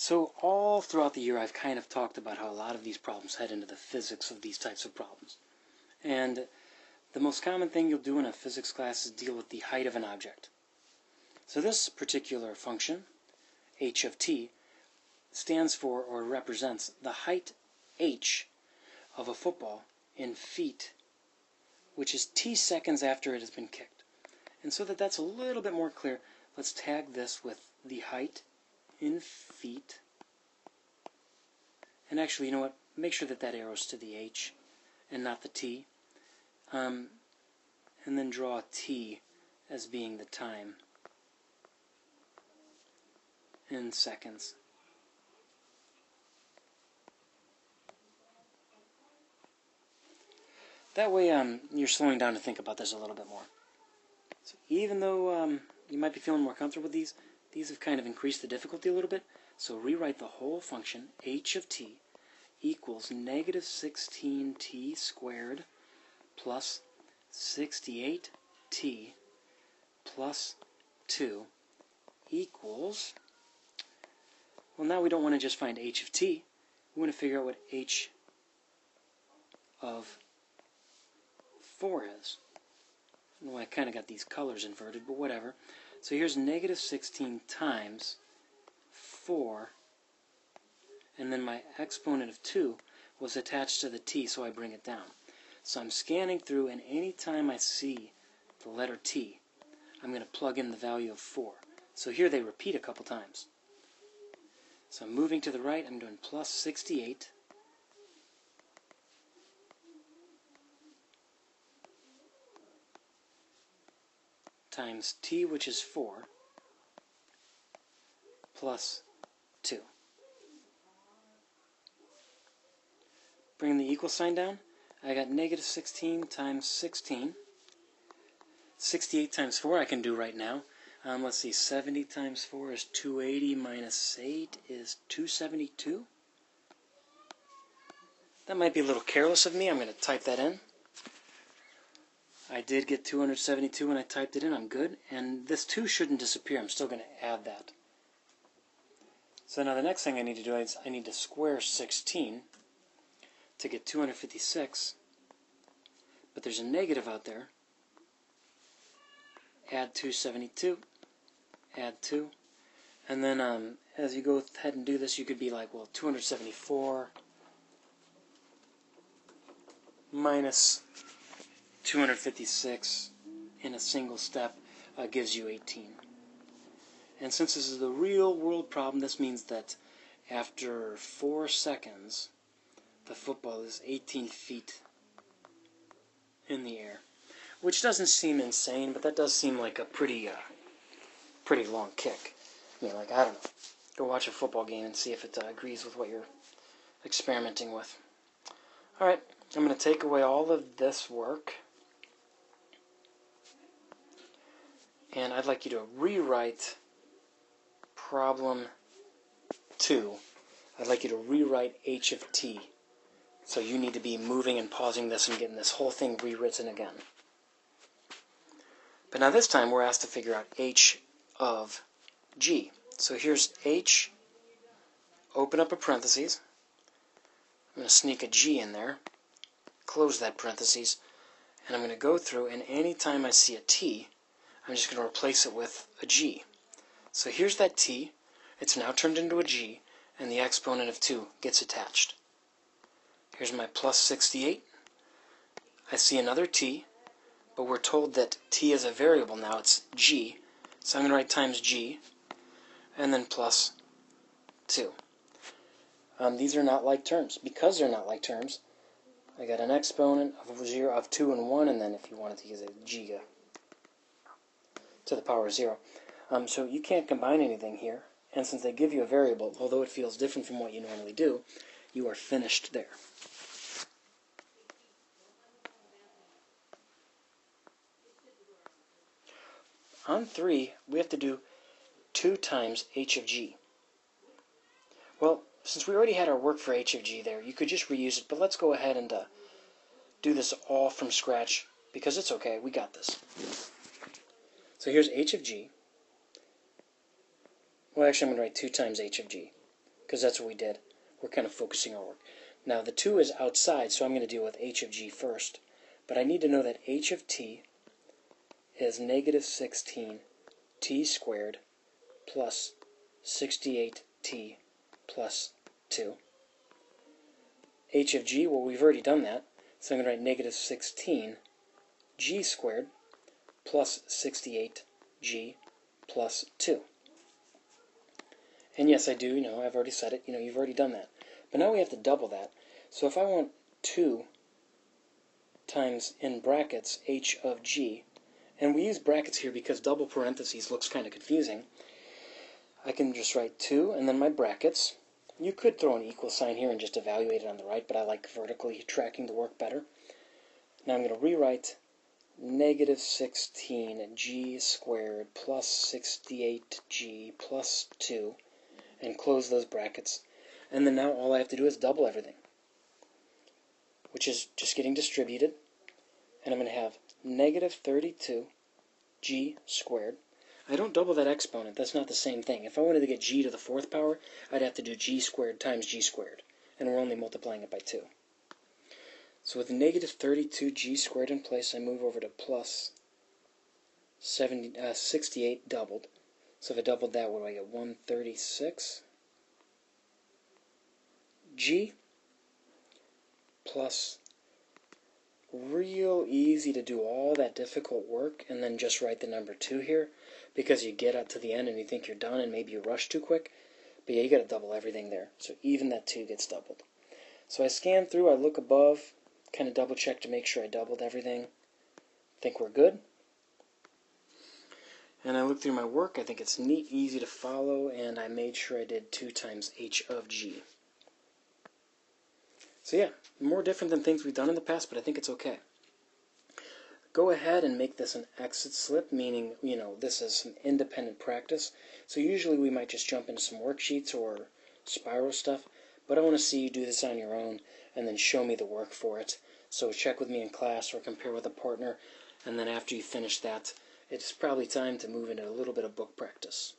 So all throughout the year I've kind of talked about how a lot of these problems head into the physics of these types of problems. And the most common thing you'll do in a physics class is deal with the height of an object. So this particular function, h of t, stands for or represents the height h of a football in feet, which is t seconds after it has been kicked. And so that that's a little bit more clear, let's tag this with the height in feet. And actually, you know what? Make sure that that arrow's to the h and not the t. And then draw t as being the time in seconds. That way you're slowing down to think about this a little bit more. So even though you might be feeling more comfortable with these have kind of increased the difficulty a little bit. So rewrite the whole function, h of t equals negative 16t squared plus 68t plus 2 equals, well, now we don't want to just find h of t. We want to figure out what h of 4 is. Well, I kind of got these colors inverted, but whatever. So here's negative 16 times 4, and then my exponent of 2 was attached to the t, so I bring it down. So I'm scanning through, and any time I see the letter t, I'm going to plug in the value of 4. So here they repeat a couple times. So I'm moving to the right, I'm doing plus 68 times t, which is 4, plus 2. Bring the equal sign down. I got negative 16 times 16. 68 times 4 I can do right now. Let's see, 70 times 4 is 280 minus 8 is 272. That might be a little careless of me. I'm going to type that in. I did get 272 when I typed it in. I'm good. And this 2 shouldn't disappear. I'm still going to add that. So now the next thing I need to do is I need to square 16 to get 256. But there's a negative out there. Add 272. Add 2. And then as you go ahead and do this, you could be like, well, 274 minus 256 in a single step gives you 18. And since this is the real world problem, this means that after 4 seconds, the football is 18 feet in the air. Which doesn't seem insane, but that does seem like a pretty long kick. I mean, like, I don't know. Go watch a football game and see if it agrees with what you're experimenting with. Alright, I'm going to take away all of this work. And I'd like you to rewrite problem 2. I'd like you to rewrite h of t. So you need to be moving and pausing this and getting this whole thing rewritten again. But now this time we're asked to figure out h of g. So here's h, open up a parentheses. I'm going to sneak a g in there, close that parentheses, and I'm going to go through, and any time I see a t, I'm just going to replace it with a g. So here's that t, it's now turned into a g, and the exponent of 2 gets attached. Here's my plus 68. I see another t, but we're told that t is a variable now, it's g. So I'm going to write times g, and then plus 2. These are not like terms. Because they're not like terms, I got an exponent of 2 and 1, and then if you wanted to use a giga to the power of 0. So you can't combine anything here, and since they give you a variable, although it feels different from what you normally do, you are finished there. On 3, we have to do 2 times h of g. Well, since we already had our work for h of g there, you could just reuse it, but let's go ahead and do this all from scratch, because it's okay, we got this. So here's h of g. Well, actually I'm going to write 2 times h of g. because that's what we did. We're kind of focusing our work. Now the 2 is outside, so I'm going to deal with h of g first. But I need to know that h of t is negative 16 t squared plus 68t plus 2. H of g, well, we've already done that, so I'm going to write negative 16 g squared plus 68g plus 2. And yes, I do, I've already said it, you've already done that. But now we have to double that. So if I want 2 times, in brackets, h of g, and we use brackets here because double parentheses looks kind of confusing, I can just write 2 and then my brackets. You could throw an equal sign here and just evaluate it on the right, but I like vertically tracking the work better. Now I'm going to rewrite negative 16g squared plus 68g plus 2 and close those brackets. And then now all I have to do is double everything, which is just getting distributed. And I'm going to have negative 32g squared. I don't double that exponent. That's not the same thing. If I wanted to get g to the 4th power, I'd have to do g squared times g squared. And we're only multiplying it by 2. So with negative 32g squared in place, I move over to plus 68 doubled. So if I doubled that, what do I get? 136 g plus, real easy to do all that difficult work and then just write the number 2 here, because you get up to the end and you think you're done and maybe you rush too quick. But yeah, you got to double everything there. So even that 2 gets doubled. So I scan through, I look above, kind of double check to make sure I doubled everything. Think we're good. And I look through my work, I think it's neat, easy to follow, and I made sure I did 2 times h of g. So yeah, more different than things we've done in the past, but I think it's okay. Go ahead and make this an exit slip, meaning, this is some independent practice. So usually we might just jump into some worksheets or spiral stuff, but I want to see you do this on your own and then show me the work for it. So check with me in class or compare with a partner, and then after you finish that, it's probably time to move into a little bit of book practice.